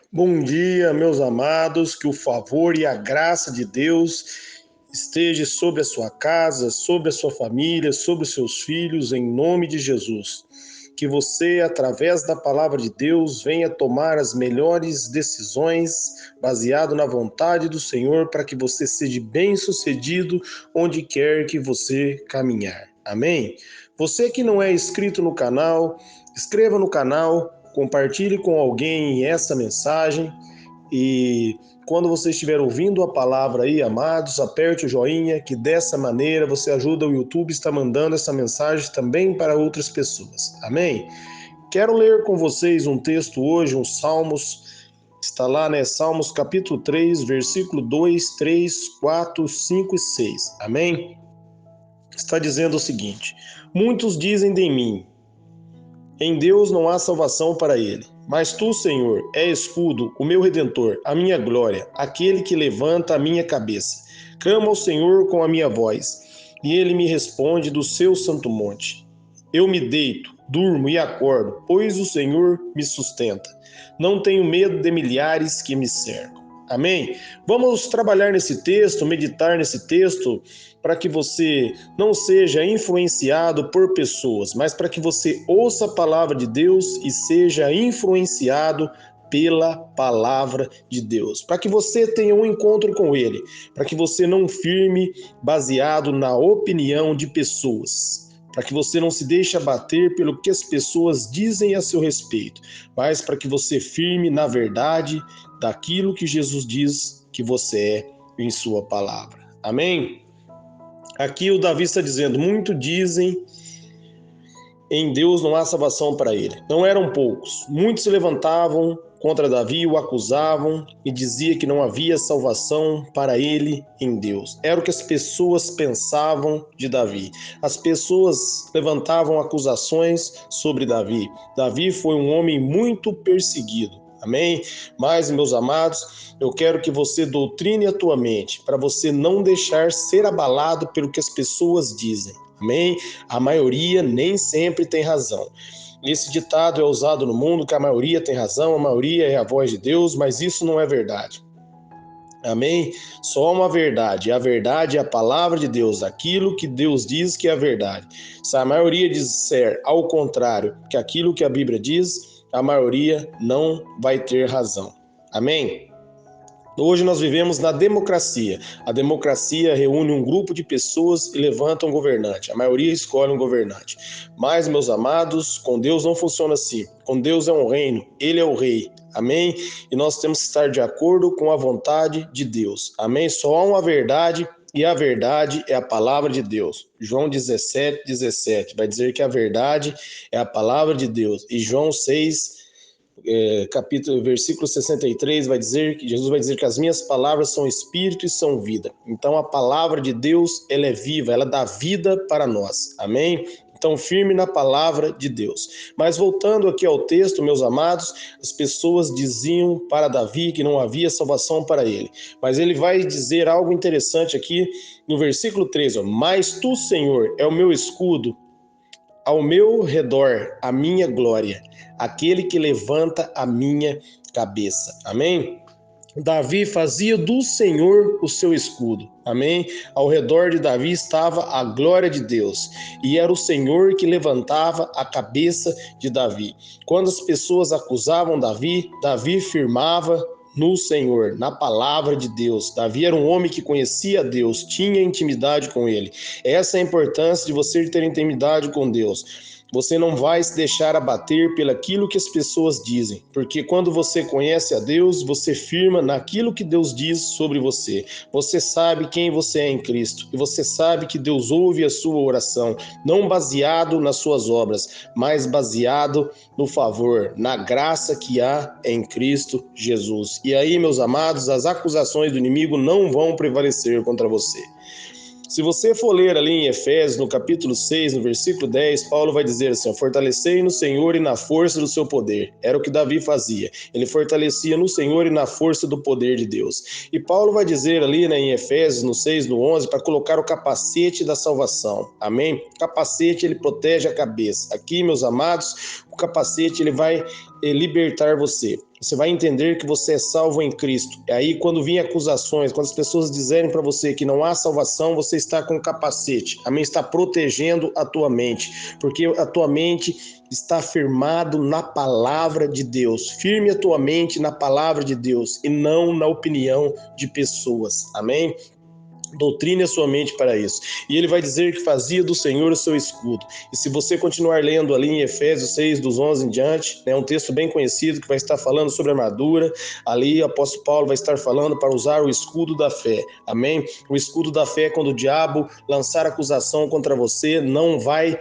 Bom dia, meus amados, que o favor e a graça de Deus esteja sobre a sua casa, sobre a sua família, sobre os seus filhos, em nome de Jesus. Que você, através da palavra de Deus, venha tomar as melhores decisões baseado na vontade do Senhor para que você seja bem-sucedido onde quer que você caminhar. Amém? Você que não é inscrito no canal, inscreva no canal, compartilhe com alguém essa mensagem e quando você estiver ouvindo a palavra aí, amados, aperte o joinha, que dessa maneira você ajuda o YouTube a estar mandando essa mensagem também para outras pessoas. Amém? Quero ler com vocês um texto hoje, um Salmos, está lá, né? Salmos capítulo 3, versículo 2, 3, 4, 5 e 6. Amém? Está dizendo o seguinte: muitos dizem de mim, em Deus não há salvação para ele. Mas tu, Senhor, é escudo, o meu redentor, a minha glória, aquele que levanta a minha cabeça. Clamo ao Senhor com a minha voz, e ele me responde do seu santo monte. Eu me deito, durmo e acordo, pois o Senhor me sustenta. Não tenho medo de milhares que me cercam. Amém? Vamos trabalhar nesse texto, meditar nesse texto, para que você não seja influenciado por pessoas, mas para que você ouça a palavra de Deus e seja influenciado pela palavra de Deus, para que você tenha um encontro com Ele, para que você não firme baseado na opinião de pessoas, para que você não se deixe abater pelo que as pessoas dizem a seu respeito, mas para que você firme na verdade daquilo que Jesus diz que você é em sua palavra. Amém? Aqui o Davi está dizendo, muitos dizem, em Deus não há salvação para ele. Não eram poucos. Muitos se levantavam contra Davi, o acusavam e dizia que não havia salvação para ele em Deus. Era o que as pessoas pensavam de Davi. As pessoas levantavam acusações sobre Davi. Davi foi um homem muito perseguido. Amém? Mas, meus amados, eu quero que você doutrine a tua mente para você não deixar ser abalado pelo que as pessoas dizem. Amém? A maioria nem sempre tem razão. Esse ditado é usado no mundo que a maioria tem razão, a maioria é a voz de Deus, mas isso não é verdade. Amém? Só uma verdade. A verdade é a palavra de Deus, aquilo que Deus diz que é a verdade. Se a maioria disser ao contrário que aquilo que a Bíblia diz, a maioria não vai ter razão. Amém? Hoje nós vivemos na democracia. A democracia reúne um grupo de pessoas e levanta um governante. A maioria escolhe um governante. Mas, meus amados, com Deus não funciona assim. Com Deus é um reino, Ele é o rei. Amém? E nós temos que estar de acordo com a vontade de Deus. Amém? Só há uma verdade e a verdade é a palavra de Deus. João 17 vai dizer que a verdade é a palavra de Deus. E João 6, versículo 63 vai dizer que Jesus vai dizer que as minhas palavras são espírito e são vida. Então a palavra de Deus, ela é viva, ela dá vida para nós. Amém? Então, firme na palavra de Deus. Mas voltando aqui ao texto, meus amados, as pessoas diziam para Davi que não havia salvação para ele. Mas ele vai dizer algo interessante aqui no versículo 13. Mas tu, Senhor, é o meu escudo, ao meu redor a minha glória, aquele que levanta a minha cabeça. Amém? Davi fazia do Senhor o seu escudo. Amém? Ao redor de Davi estava a glória de Deus. E era o Senhor que levantava a cabeça de Davi. Quando as pessoas acusavam Davi, Davi firmava no Senhor, na palavra de Deus. Davi era um homem que conhecia Deus, tinha intimidade com Ele. Essa é a importância de você ter intimidade com Deus. Você não vai se deixar abater pelaquilo que as pessoas dizem, porque quando você conhece a Deus, você firma naquilo que Deus diz sobre você. Você sabe quem você é em Cristo e você sabe que Deus ouve a sua oração, não baseado nas suas obras, mas baseado no favor, na graça que há em Cristo Jesus. E aí, meus amados, as acusações do inimigo não vão prevalecer contra você. Se você for ler ali em Efésios, no capítulo 6, no versículo 10, Paulo vai dizer assim, fortalecei no Senhor e na força do seu poder. Era o que Davi fazia. Ele fortalecia no Senhor e na força do poder de Deus. E Paulo vai dizer ali, né, em Efésios, no 6, no 11, para colocar o capacete da salvação. Amém? O capacete, ele protege a cabeça. Aqui, meus amados, o capacete ele vai libertar você. Você vai entender que você é salvo em Cristo. E aí, quando vir acusações, quando as pessoas dizerem para você que não há salvação, você está com capacete. Amém? Está protegendo a tua mente, porque a tua mente está firmado na palavra de Deus. Firme a tua mente na palavra de Deus e não na opinião de pessoas. Amém? Doutrine a sua mente para isso. E ele vai dizer que fazia do Senhor o seu escudo. E se você continuar lendo ali em Efésios 6, dos 11 em diante, é um texto bem conhecido que vai estar falando sobre a armadura. Ali o apóstolo Paulo vai estar falando para usar o escudo da fé. Amém? O escudo da fé, quando o diabo lançar acusação contra você, não vai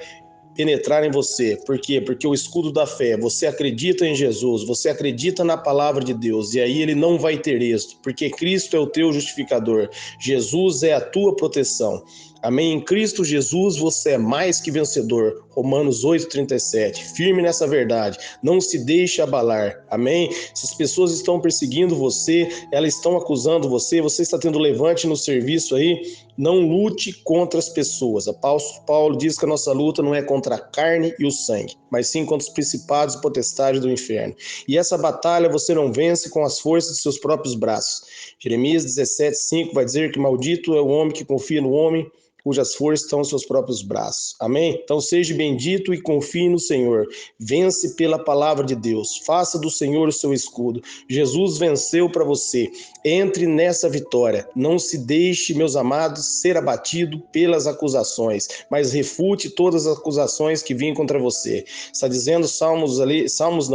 penetrar em você. Por quê? Porque o escudo da fé, você acredita em Jesus, você acredita na palavra de Deus, e aí ele não vai ter êxito, porque Cristo é o teu justificador, Jesus é a tua proteção. Amém? Em Cristo Jesus você é mais que vencedor. Romanos 8:37. Firme nessa verdade. Não se deixe abalar. Amém? Se as pessoas estão perseguindo você, elas estão acusando você, você está tendo levante no serviço aí, não lute contra as pessoas. Apóstolo Paulo diz que a nossa luta não é contra a carne e o sangue, mas sim contra os principados e potestades do inferno. E essa batalha você não vence com as forças de seus próprios braços. Jeremias 17:5 vai dizer que maldito é o homem que confia no homem, cujas forças estão nos seus próprios braços. Amém? Então seja bendito e confie no Senhor. Vence pela palavra de Deus. Faça do Senhor o seu escudo. Jesus venceu para você. Entre nessa vitória. Não se deixe, meus amados, ser abatido pelas acusações, mas refute todas as acusações que vêm contra você. Está dizendo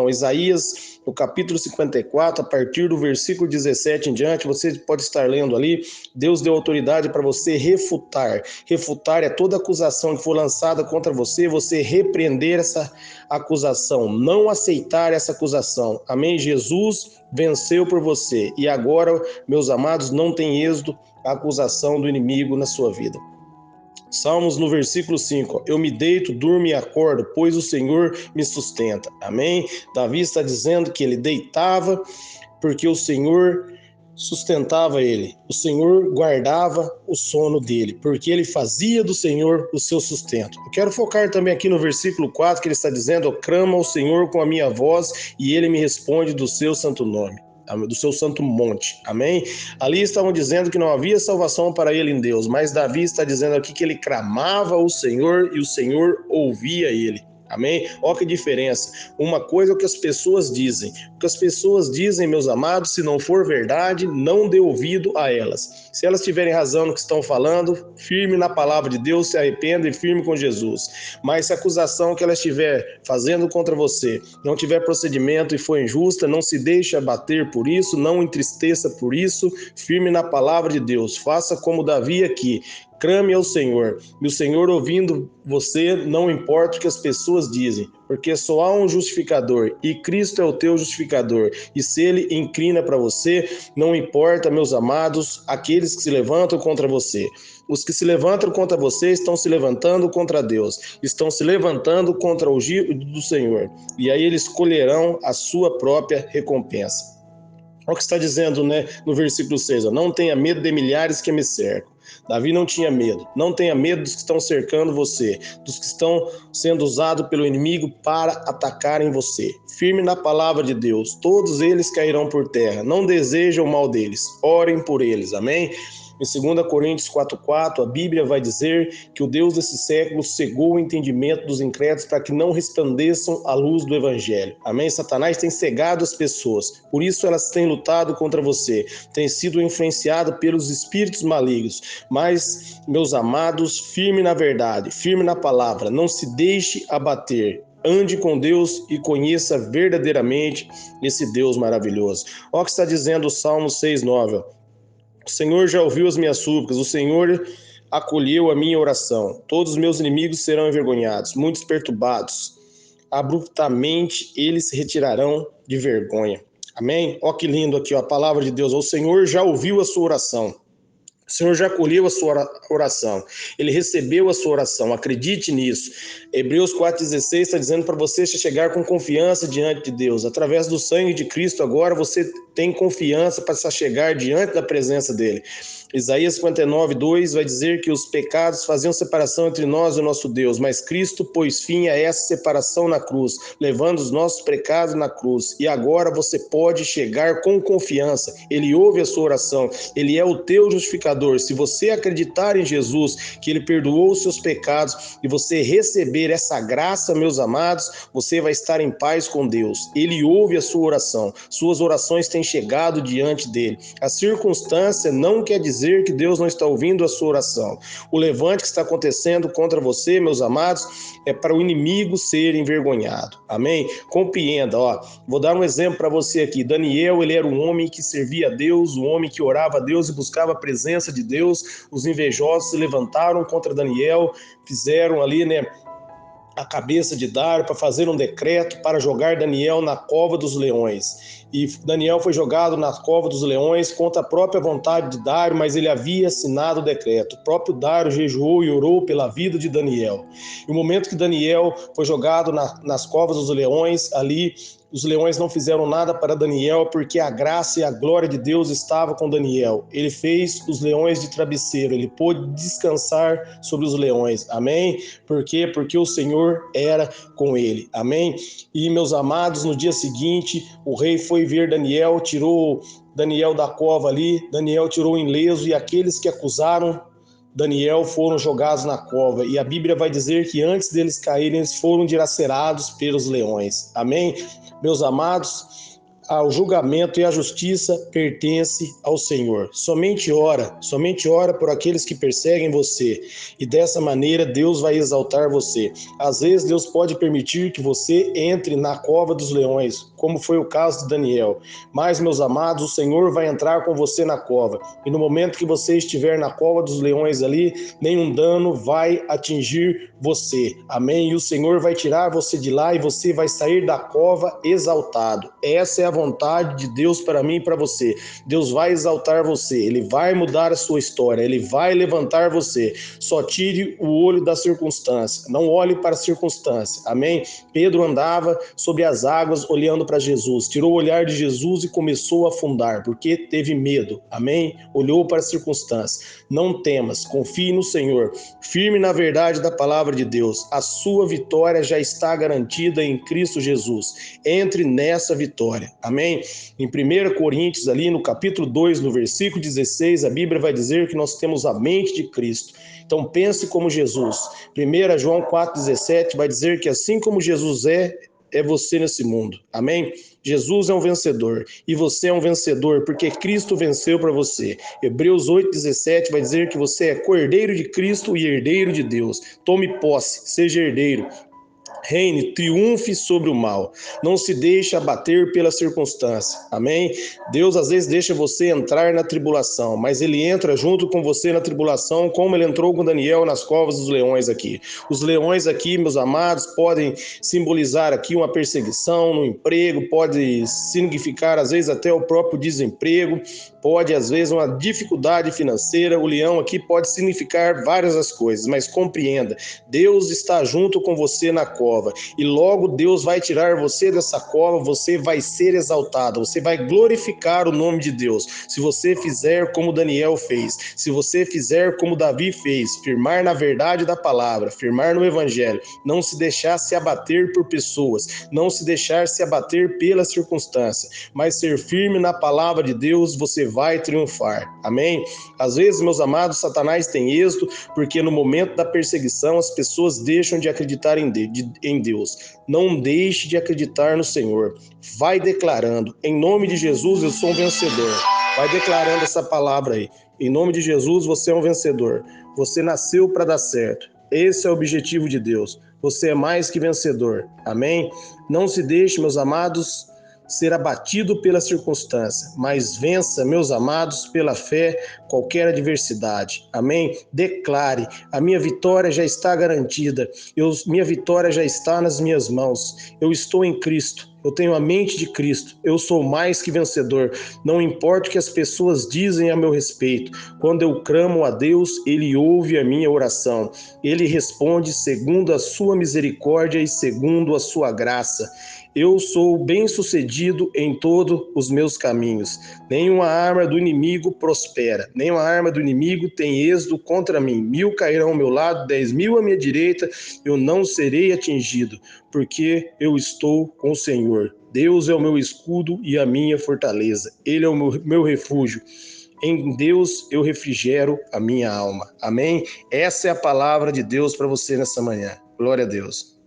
Isaías, no capítulo 54, a partir do versículo 17 em diante, você pode estar lendo ali, Deus deu autoridade para você refutar. Refutar é toda acusação que for lançada contra você, você repreender essa acusação, não aceitar essa acusação. Amém? Jesus venceu por você e agora, meus amados, não tem êxito a acusação do inimigo na sua vida. Salmos no versículo 5, eu me deito, durmo e acordo, pois o Senhor me sustenta. Amém? Davi está dizendo que ele deitava porque o Senhor sustentava ele. O Senhor guardava o sono dele, porque ele fazia do Senhor o seu sustento. Eu quero focar também aqui no versículo 4, que ele está dizendo, eu clamo ao Senhor com a minha voz e ele me responde do seu santo nome, do seu santo monte. Amém? Ali estavam dizendo que não havia salvação para ele em Deus, mas Davi está dizendo aqui que ele clamava ao Senhor e o Senhor ouvia ele. Amém? Olha que diferença. Uma coisa é o que as pessoas dizem. O que as pessoas dizem, meus amados, se não for verdade, não dê ouvido a elas. Se elas tiverem razão no que estão falando, firme na palavra de Deus, se arrependa e firme com Jesus. Mas se a acusação que ela estiver fazendo contra você não tiver procedimento e for injusta, não se deixe abater por isso, não entristeça por isso, firme na palavra de Deus. Faça como Davi aqui. Clame ao Senhor, e o Senhor ouvindo você, não importa o que as pessoas dizem, porque só há um justificador, e Cristo é o teu justificador, e se ele inclina para você, não importa, meus amados, aqueles que se levantam contra você. Os que se levantam contra você estão se levantando contra Deus, estão se levantando contra o ungido do Senhor, e aí eles colherão a sua própria recompensa. Olha o que está dizendo, né, no versículo 6, não tenha medo de milhares que me cercam. Davi não tinha medo. Não tenha medo dos que estão cercando você, dos que estão sendo usados pelo inimigo para atacarem você. Firme na palavra de Deus. Todos eles cairão por terra. Não desejam o mal deles. Orem por eles. Amém? Em 2 Coríntios 4:4, a Bíblia vai dizer que o Deus desse século cegou o entendimento dos incrédulos para que não resplandeçam a luz do Evangelho. Amém? Satanás tem cegado as pessoas, por isso elas têm lutado contra você, têm sido influenciadas pelos espíritos malignos. Mas, meus amados, firme na verdade, firme na palavra, não se deixe abater. Ande com Deus e conheça verdadeiramente esse Deus maravilhoso. Olha o que está dizendo o Salmo 6:9. O Senhor já ouviu as minhas súplicas, o Senhor acolheu a minha oração. Todos os meus inimigos serão envergonhados, muitos perturbados. Abruptamente eles se retirarão de vergonha. Amém? Olha que lindo aqui, ó, a palavra de Deus. O Senhor já ouviu a sua oração. O Senhor já acolheu a sua oração. Ele recebeu a sua oração. Acredite nisso. Hebreus 4:16 está dizendo para você chegar com confiança diante de Deus. Através do sangue de Cristo, agora você tem confiança para se chegar diante da presença dele. Isaías 59:2 vai dizer que os pecados faziam separação entre nós e o nosso Deus, mas Cristo pôs fim a essa separação na cruz, levando os nossos pecados na cruz. E agora você pode chegar com confiança. Ele ouve a sua oração, ele é o teu justificador. Se você acreditar em Jesus, que ele perdoou os seus pecados, e você receber essa graça, meus amados, você vai estar em paz com Deus. Ele ouve a sua oração, suas orações têm chegado diante dele. A circunstância não quer dizer que Deus não está ouvindo a sua oração. O levante que está acontecendo contra você, meus amados, é para o inimigo ser envergonhado. Amém? Compreenda, ó. Vou dar um exemplo para você aqui. Daniel, ele era um homem que servia a Deus, um homem que orava a Deus e buscava a presença de Deus. Os invejosos se levantaram contra Daniel, fizeram ali, a cabeça de Dário para fazer um decreto para jogar Daniel na cova dos leões. E Daniel foi jogado na cova dos leões contra a própria vontade de Dário, mas ele havia assinado o decreto. O próprio Dário jejuou e orou pela vida de Daniel. E o momento que Daniel foi jogado nas covas dos leões, ali os leões não fizeram nada para Daniel, porque a graça e a glória de Deus estava com Daniel. Ele fez os leões de travesseiro, ele pôde descansar sobre os leões. Amém? Por quê? Porque o Senhor era com ele. Amém? E, meus amados, no dia seguinte, o rei foi ver Daniel, tirou Daniel da cova ali, Daniel tirou ileso, e aqueles que acusaram Daniel foram jogados na cova, e a Bíblia vai dizer que antes deles caírem, eles foram dilacerados pelos leões. Amém? Meus amados, o julgamento e a justiça pertence ao Senhor. Somente ora por aqueles que perseguem você, e dessa maneira Deus vai exaltar você. Às vezes Deus pode permitir que você entre na cova dos leões, como foi o caso de Daniel. Mas, meus amados, o Senhor vai entrar com você na cova, e no momento que você estiver na cova dos leões ali, nenhum dano vai atingir você. Amém? E o Senhor vai tirar você de lá, e você vai sair da cova exaltado. Essa é a vontade de Deus para mim e para você. Deus vai exaltar você, ele vai mudar a sua história, ele vai levantar você. Só tire o olho da circunstância, não olhe para a circunstância. Amém? Pedro andava sobre as águas olhando para Jesus, tirou o olhar de Jesus e começou a afundar, porque teve medo. Amém? Olhou para a circunstância. Não temas, confie no Senhor, firme na verdade da palavra de Deus. A sua vitória já está garantida em Cristo Jesus. Entre nessa vitória. Amém? Em 1 Coríntios, ali no capítulo 2, no versículo 16, a Bíblia vai dizer que nós temos a mente de Cristo. Então pense como Jesus. 1 João 4,17 vai dizer que assim como Jesus é você nesse mundo. Amém? Jesus é um vencedor, e você é um vencedor porque Cristo venceu para você. Hebreus 8,17 vai dizer que você é cordeiro de Cristo e herdeiro de Deus. Tome posse, seja herdeiro. Reine, triunfe sobre o mal. Não se deixe abater pela circunstância. Amém? Deus às vezes deixa você entrar na tribulação, mas ele entra junto com você na tribulação, como ele entrou com Daniel nas covas dos leões aqui. Os leões aqui, meus amados, podem simbolizar aqui uma perseguição no emprego, pode significar às vezes até o próprio desemprego, pode às vezes uma dificuldade financeira. O leão aqui pode significar várias as coisas, mas compreenda, Deus está junto com você na cova. E logo Deus vai tirar você dessa cova, você vai ser exaltado, você vai glorificar o nome de Deus. Se você fizer como Daniel fez, se você fizer como Davi fez, firmar na verdade da palavra, firmar no evangelho, não se deixar se abater por pessoas, não se deixar se abater pela circunstância, mas ser firme na palavra de Deus, você vai triunfar. Amém? Às vezes, meus amados, Satanás tem êxito porque no momento da perseguição as pessoas deixam de acreditar em Deus. Não deixe de acreditar no Senhor. Vai declarando, em nome de Jesus eu sou um vencedor. Vai declarando essa palavra aí. Em nome de Jesus você é um vencedor. Você nasceu para dar certo. Esse é o objetivo de Deus. Você é mais que vencedor. Amém? Não se deixe, meus amados, ser abatido pela circunstância, mas vença, meus amados, pela fé, qualquer adversidade. Amém? Declare, a minha vitória já está garantida, minha vitória já está nas minhas mãos, eu estou em Cristo. Eu tenho a mente de Cristo, eu sou mais que vencedor. Não importa o que as pessoas dizem a meu respeito. Quando eu clamo a Deus, Ele ouve a minha oração. Ele responde segundo a sua misericórdia e segundo a sua graça. Eu sou bem-sucedido em todos os meus caminhos. Nenhuma arma do inimigo prospera. Nenhuma arma do inimigo tem êxito contra mim. 1000 cairão ao meu lado, 10.000 à minha direita. Eu não serei atingido, porque eu estou com o Senhor. Deus é o meu escudo e a minha fortaleza. Ele é o meu refúgio. Em Deus eu refrigero a minha alma. Amém? Essa é a palavra de Deus para você nessa manhã. Glória a Deus.